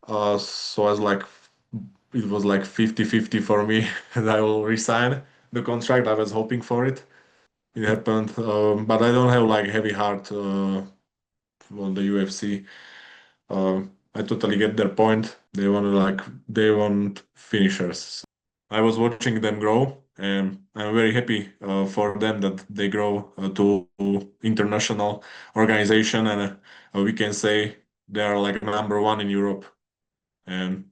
So I was like, it was like 50-50 for me, and I will resign the contract. I was hoping for it. It happened, but I don't have like heavy heart on the UFC. I totally get their point. They want finishers. I was watching them grow, and I'm very happy for them that they grow to international organization, and we can say they are like number one in Europe, and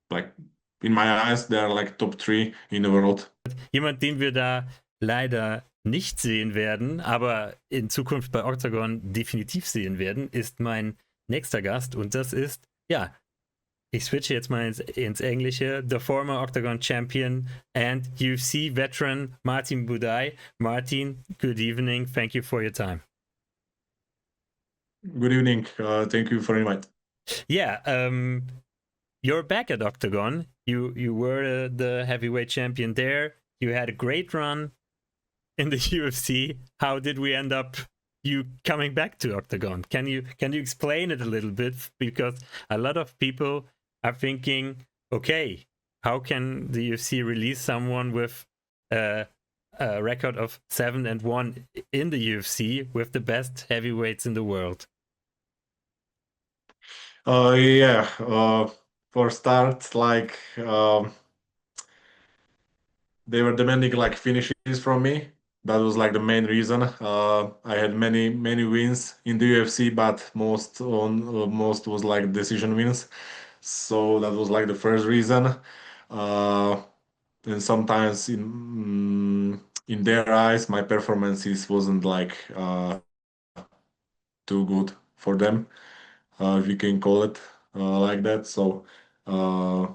like in my eyes, they are like top three in the world. Jemand, den wir da leider nicht sehen werden, aber in Zukunft bei Octagon definitiv sehen werden, ist mein nächster Gast und das ist, ja, ich switche jetzt mal ins Englische, the former Octagon Champion and UFC veteran Martin Buday. Martin, good evening. Thank you for your time. Good evening. Thank you for invite. Yeah, you're back at Octagon. You were the heavyweight champion there. You had a great run in the UFC. How did we end up you coming back to Octagon? Can you explain it a little bit? Because a lot of people are thinking, okay, how can the UFC release someone with a record of 7-1 in the UFC with the best heavyweights in the world? Yeah. For start, they were demanding like finishes from me. That was like the main reason. I had many wins in the UFC, but most was like decision wins. So that was like the first reason. Uh, and sometimes in their eyes, my performances wasn't like too good for them, if you can call it like that. So uh,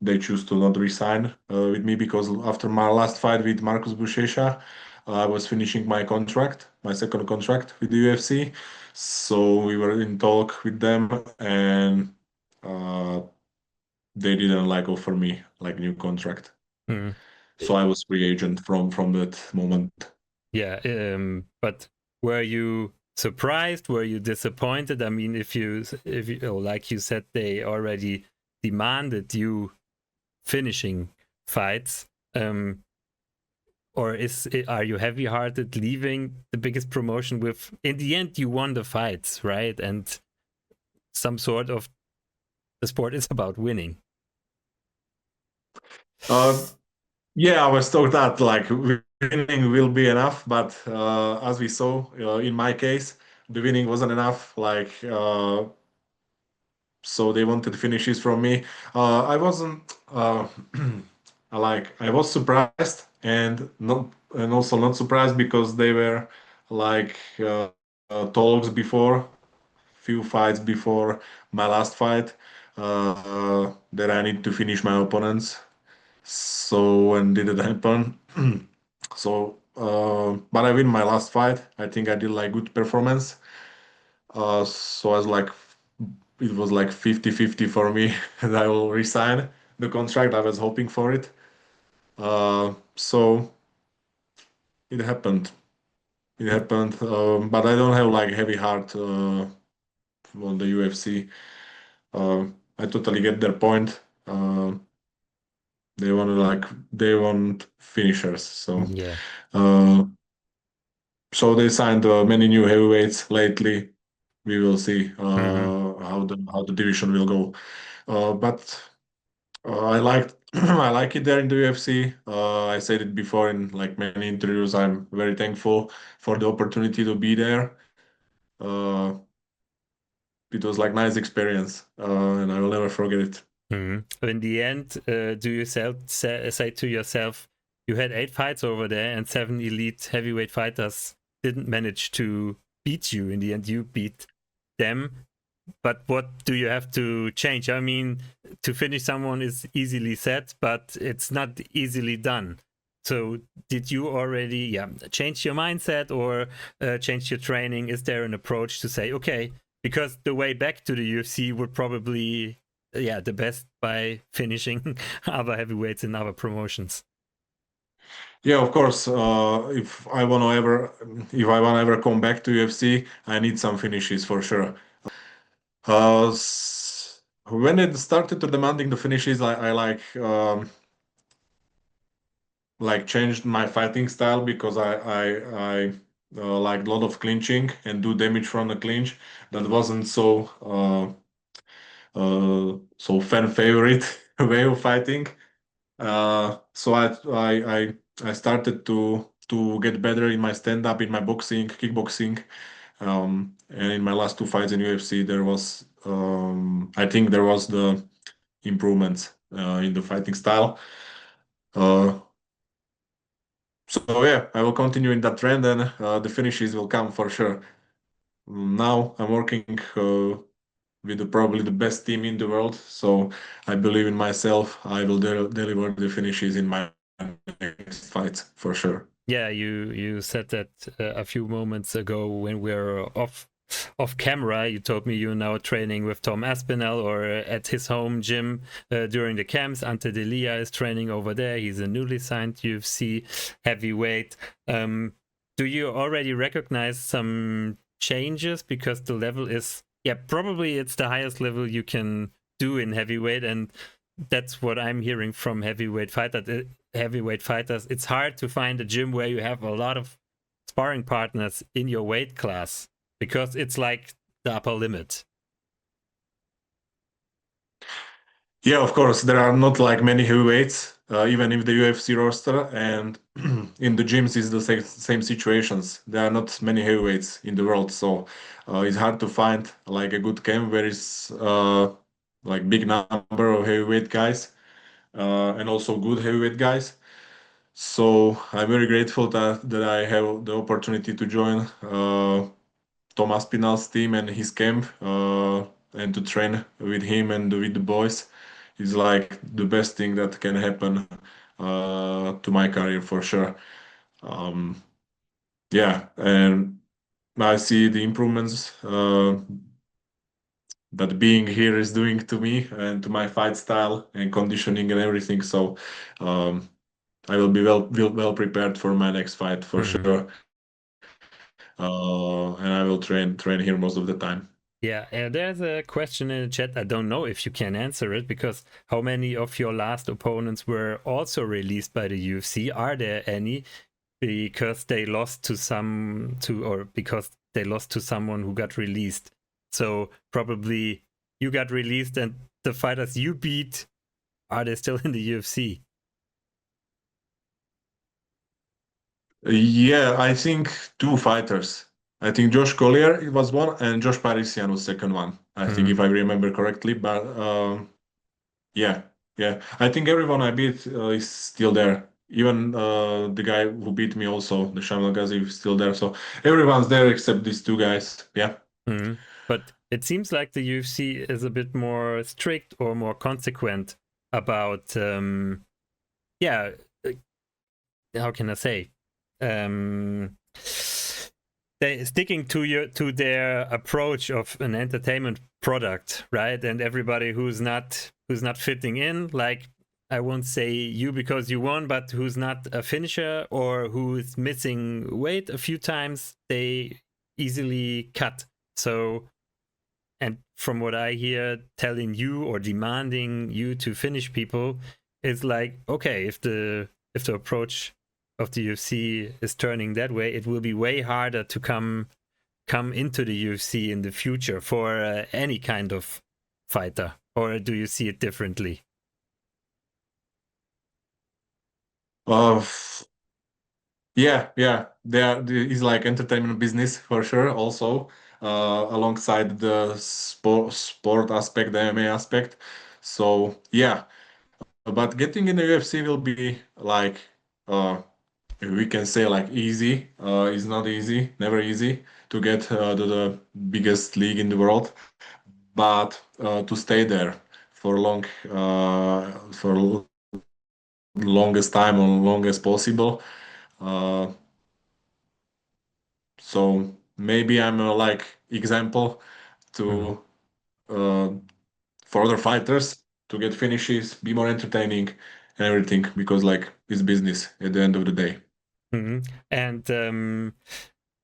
they choose to not resign with me because after my last fight with Marcus Buchecha, I was finishing my contract, my second contract with the UFC. So we were in talk with them, and uh, they didn't like offer me like new contract. Mm. So I was free agent from that moment. Yeah, but were you surprised? Were you disappointed? I mean, if you oh, like you said, they already demanded you finishing fights. Or are you heavy-hearted leaving the biggest promotion with? In the end, you won the fights, right? And some sort of the sport is about winning. Yeah, I was told that like winning will be enough, but as we saw in my case, the winning wasn't enough. So they wanted finishes from me. I wasn't I was surprised and also not surprised because they were like talks before, few fights before my last fight, that I need to finish my opponents. So when did it happen? But I win my last fight. I think I did like good performance. So I was like, it was like 50-50 for me, and I will resign the contract. I was hoping for it. So it happened. It happened. But I don't have like heavy heart on the UFC. I totally get their point. They want finishers. Yeah. Uh, so they signed many new heavyweights lately. We will see how the division will go. But I like I like it there in the UFC. I said it before in like many interviews. I'm very thankful for the opportunity to be there. Uh, it was like nice experience, and I will never forget it. In the end, do you say to yourself, you had 8 fights over there and 7 elite heavyweight fighters didn't manage to beat you. In the end, you beat them. But what do you have to change? I mean, to finish someone is easily said, but it's not easily done. So did you already change your mindset or change your training? Is there an approach to say, okay, because the way back to the UFC would probably the best by finishing other heavyweights in other promotions. Yeah, of course. If I want to ever come back to UFC, I need some finishes for sure. when it started to demanding the finishes, I like changed my fighting style because I like a lot of clinching and do damage from the clinch. That wasn't so fan favorite way of fighting. So I started to get better in my stand up, in my boxing, kickboxing, and in my last two fights in UFC, there was I think there was the improvements in the fighting style. Uh, so yeah, I will continue in that trend, and the finishes will come for sure. Now I'm working with probably the best team in the world, so I believe in myself. I will deliver the finishes in my next fights for sure. Yeah, you said that a few moments ago when we were off camera. You told me you're now training with Tom Aspinall or at his home gym during the camps. Ante Delia is training over there. He's a newly signed UFC heavyweight. Do you already recognize some changes because the level is, yeah, probably it's the highest level you can do in heavyweight, and that's what I'm hearing from heavyweight fighters. It's hard to find a gym where you have a lot of sparring partners in your weight class because it's like the upper limit. Yeah, of course, there are not like many heavyweights, even in the UFC roster, and in the gyms is the same situations. There are not many heavyweights in the world, so it's hard to find like a good camp where is like big number of heavyweight guys and also good heavyweight guys. So I'm very grateful that I have the opportunity to join Thomas Pinal's team and his camp and to train with him and with the boys is like the best thing that can happen to my career for sure. Um, yeah, and I see the improvements that being here is doing to me and to my fight style and conditioning and everything. So um, I will be well prepared for my next fight for Mhm. sure. And I will train here most of the time. Yeah, there's a question in the chat. I don't know if you can answer it because how many of your last opponents were also released by the UFC? Are there any? Because they lost to or because they lost to someone who got released. So probably you got released and the fighters you beat, are they still in the UFC? Yeah, I think two fighters. I think Josh Collier was one, and Josh Parisian was second one. I think Mm. if I remember correctly. But yeah, yeah. I think everyone I beat is still there. Even the guy who beat me also, the Shamil Ghazi, is still there. So everyone's there except these two guys. Yeah. Mm. But it seems like the UFC is a bit more strict or more consequent about, yeah, how can I say? They sticking to their approach of an entertainment product, right? And everybody who's not fitting in, like I won't say you because you won, but who's not a finisher or who is missing weight a few times, they easily cut. So, and from what I hear, telling you or demanding you to finish people is like, okay, if the approach of the UFC is turning that way, it will be way harder to come into the UFC in the future for any kind of fighter. Or do you see it differently? Uh, yeah, yeah. Is like entertainment business for sure. Also, alongside the sport aspect, the MMA aspect. So yeah, but getting in the UFC will be like we can say like easy. It's not easy, never easy to get to the biggest league in the world, but to stay there for longest time or long as possible. Uh, so maybe I'm a like example Mm-hmm. to uh, for other fighters to get finishes, be more entertaining and everything because like it's business at the end of the day. Mm-hmm. And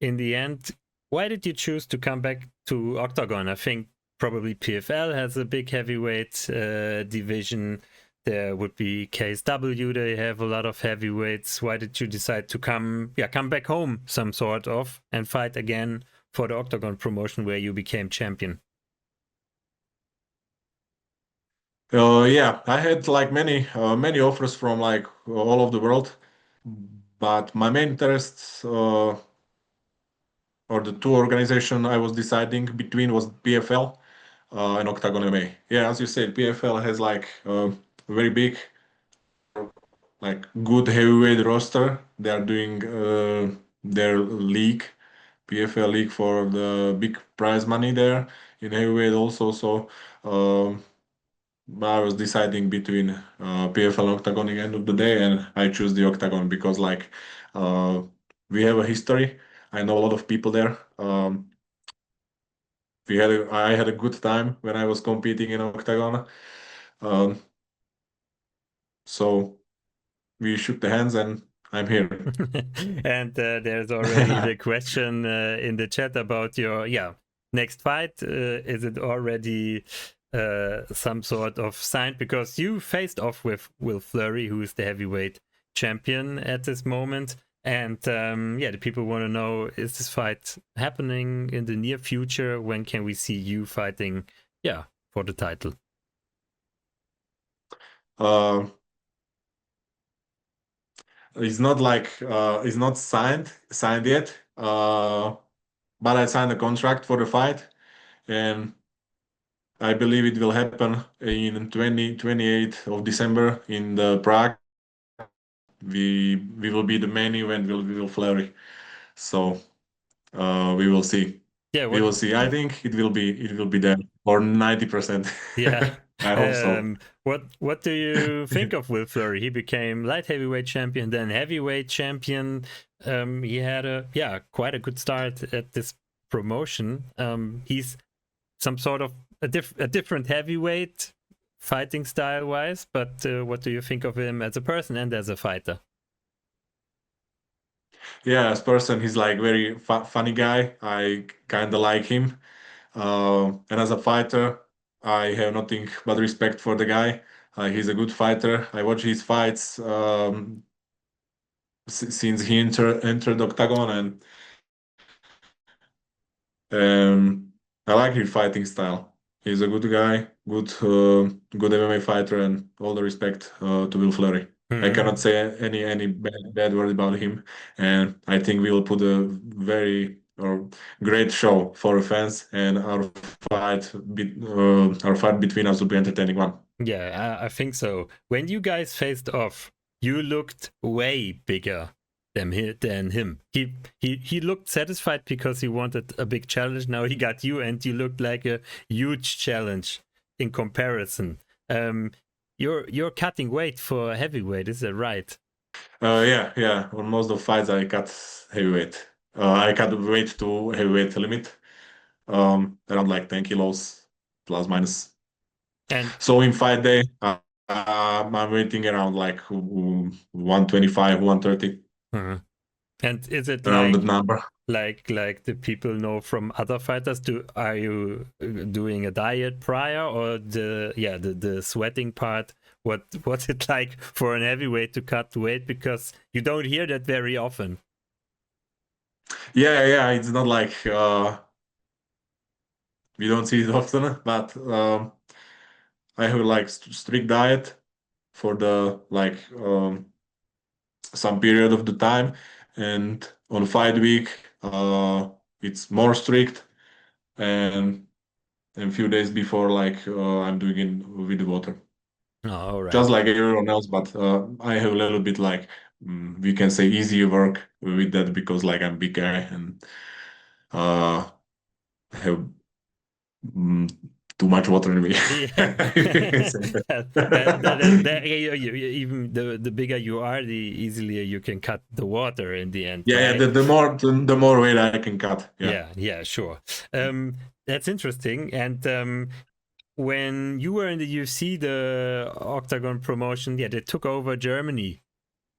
in the end, why did you choose to come back to Octagon? I think probably PFL has a big heavyweight division. There would be KSW. They have a lot of heavyweights. Why did you decide to come back home, some sort of, and fight again for the Octagon promotion where you became champion? Yeah, I had like many offers from like all over the world, but my main interests or the two organization I was deciding between was PFL and Octagon MMA. Yeah, as you said, PFL has like very big, like good heavyweight roster. They are doing their league, PFL league for the big prize money there in heavyweight also. So I was deciding between PFL and Octagon at the end of the day, and I choose the Octagon because like uh, we have a history. I know a lot of people there. I had a good time when I was competing in Octagon. Um, so we shook the hands, and I'm here. And there's already the question in the chat about your next fight. Is it already some sort of sign? Because you faced off with Will Fleury, who is the heavyweight champion at this moment. And the people want to know, is this fight happening in the near future? When can we see you fighting, for the title? It's not like it's not signed yet. But I signed a contract for the fight, and I believe it will happen in 28th of December in the Prague. We will be the main event. We will Fleury. So we will see. Yeah, We will see. I think it will be there for 90%. Yeah. I hope so. What do you think of Will Fleury? He became light heavyweight champion, then heavyweight champion. He had quite a good start at this promotion. He's some sort of a different heavyweight fighting style wise, but what do you think of him as a person and as a fighter? Yeah, as person, he's like very funny guy. I kind of like him. And as a fighter, I have nothing but respect for the guy. He's a good fighter. I watch his fights since he entered Octagon, and I like his fighting style. He's a good guy, good MMA fighter, and all the respect to Will Fleury. I cannot say any bad word about him, and I think we will put a very or great show for fans, and our fight between us will be entertaining one. Yeah, I think so. When you guys faced off, you looked way bigger than him. He looked satisfied because he wanted a big challenge. Now he got you, and you looked like a huge challenge in comparison. You're cutting weight for heavyweight, is that right? Yeah. On most of fights, I cut heavyweight. I cut weight to heavyweight limit, around like 10 kilos plus minus. And so in fight day, I'm waiting around like 125, 130. And is it around like that number? like the people know from other fighters? Are you doing a diet prior, or the sweating part? What's it like for an heavyweight to cut weight, because you don't hear that very often? Yeah, it's not like we don't see it often, but I have like strict diet for the like some period of the time, and on fight week it's more strict, and a few days before like I'm doing it with the water. Oh, all right. Just like everyone else, but I have a little bit like we can say easier work with that because like I'm big guy and have too much water in me. Yeah. Even the bigger you are, the easier you can cut the water in the end. Yeah, Right? the more weight I can cut. Yeah, sure. That's interesting. And when you were in the UFC, the Octagon promotion, they took over Germany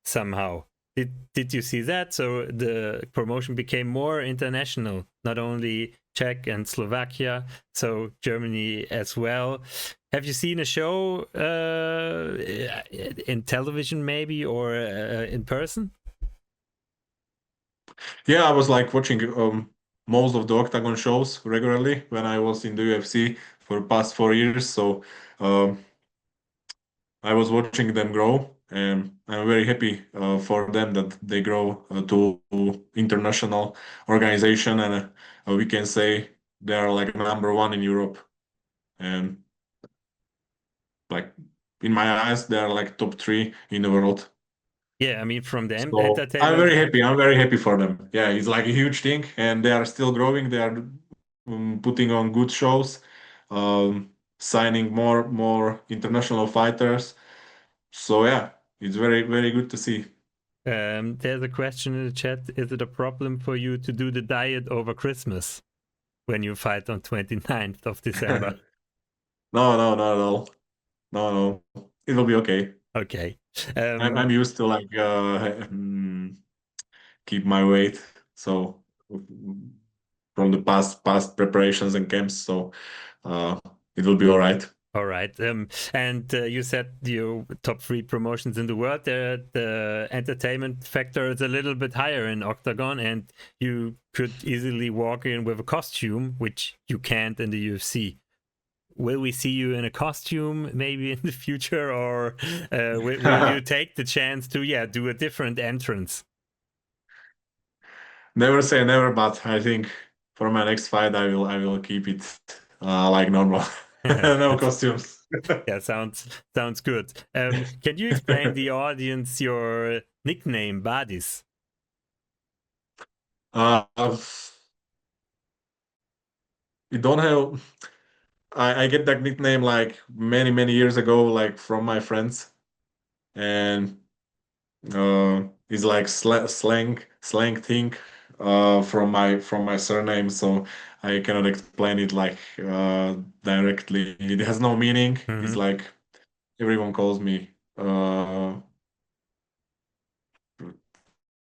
somehow. Did you see that? So the promotion became more international, not only Czech and Slovakia, so Germany as well. Have you seen a show in television, maybe, or in person? Yeah, I was like watching most of the Octagon shows regularly when I was in the UFC for the past 4 years. So um, I was watching them grow, and I'm very happy for them that they grow to international organization, and we can say they are like number one in Europe, and like in my eyes, they are like top three in the world. Yeah, I mean, from the So I'm entertainment. very happy. I'm very happy for them. Yeah, it's like a huge thing, and they are still growing. They are putting on good shows, signing more international fighters. So yeah, it's very good to see. There's a question in the chat. Is it a problem for you to do the diet over Christmas when you fight on 29th of December? No, no, not at all. No, no, it will be okay. Okay. I'm used to like keep my weight. So from the past preparations and camps, so uh, it will be all right. All right. And you said your top 3 promotions in the world. The entertainment factor is a little bit higher in Octagon, and you could easily walk in with a costume, which you can't in the UFC. Will we see you in a costume maybe in the future, or will you take the chance to do a different entrance? Never say never, but I think for my next fight, I will keep it like normal, no costumes. Yeah, sounds good. Can you explain the audience your nickname, Badis? Uh, we don't have. I get that nickname like many years ago, like from my friends, and it's like slang thing from my surname. So I cannot explain it like directly. It has no meaning. It's Mm-hmm. like everyone calls me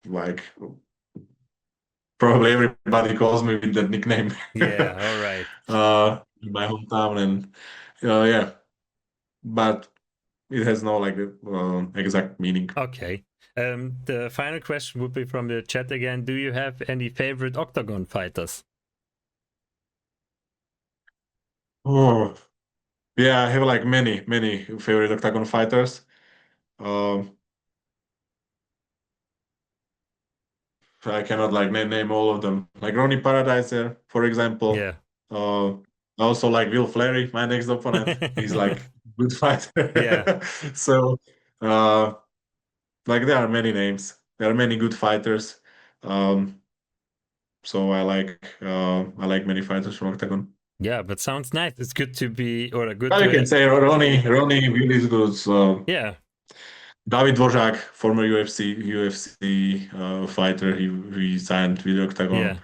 like probably everybody calls me with that nickname Yeah, all right. in my hometown, and yeah, but it has no like exact meaning. Okay. The final question would be from the chat again. Do you have any favorite Octagon fighters? Oh, yeah, I have like many favorite octagon fighters. Um, I cannot like name all of them. Like Ronnie Paradiser, for example. Yeah. Uh, Also like Will Fleury, my next opponent. He's like good Yeah. fighter. So uh, like there are many names. There are many good fighters. So I like many fighters from Octagon. Yeah, but sounds nice. It's good to be, or good But you can to, say Ronnie Will is good. So yeah. David Dvořák, former UFC fighter, he signed with Octagon, Yeah.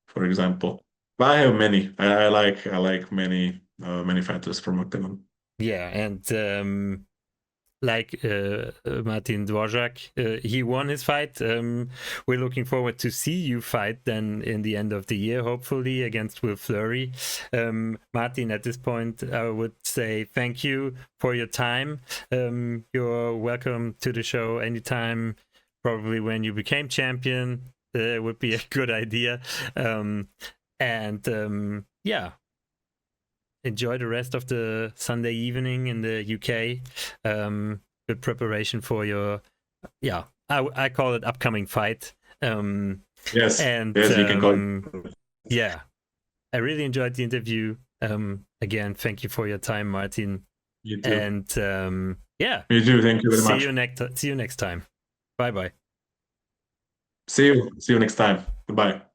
for example. But I have many. I like many fighters from Octagon. Yeah. And like Martin Dvorak, he won his fight. We're looking forward to see you fight then in the end of the year, hopefully against Will Fleury. Martin, at this point, I would say thank you for your time. You're welcome to the show anytime. Probably when you became champion, would be a good idea. Yeah, enjoy the rest of the Sunday evening in the UK. Good preparation for your, I call it upcoming fight. Yes, And yes, you can call it. yeah, I really enjoyed the interview. Again, thank you for your time, Martin. You too. And yeah, You too. Thank you very much. See you next time. Bye bye. See you next time. Goodbye.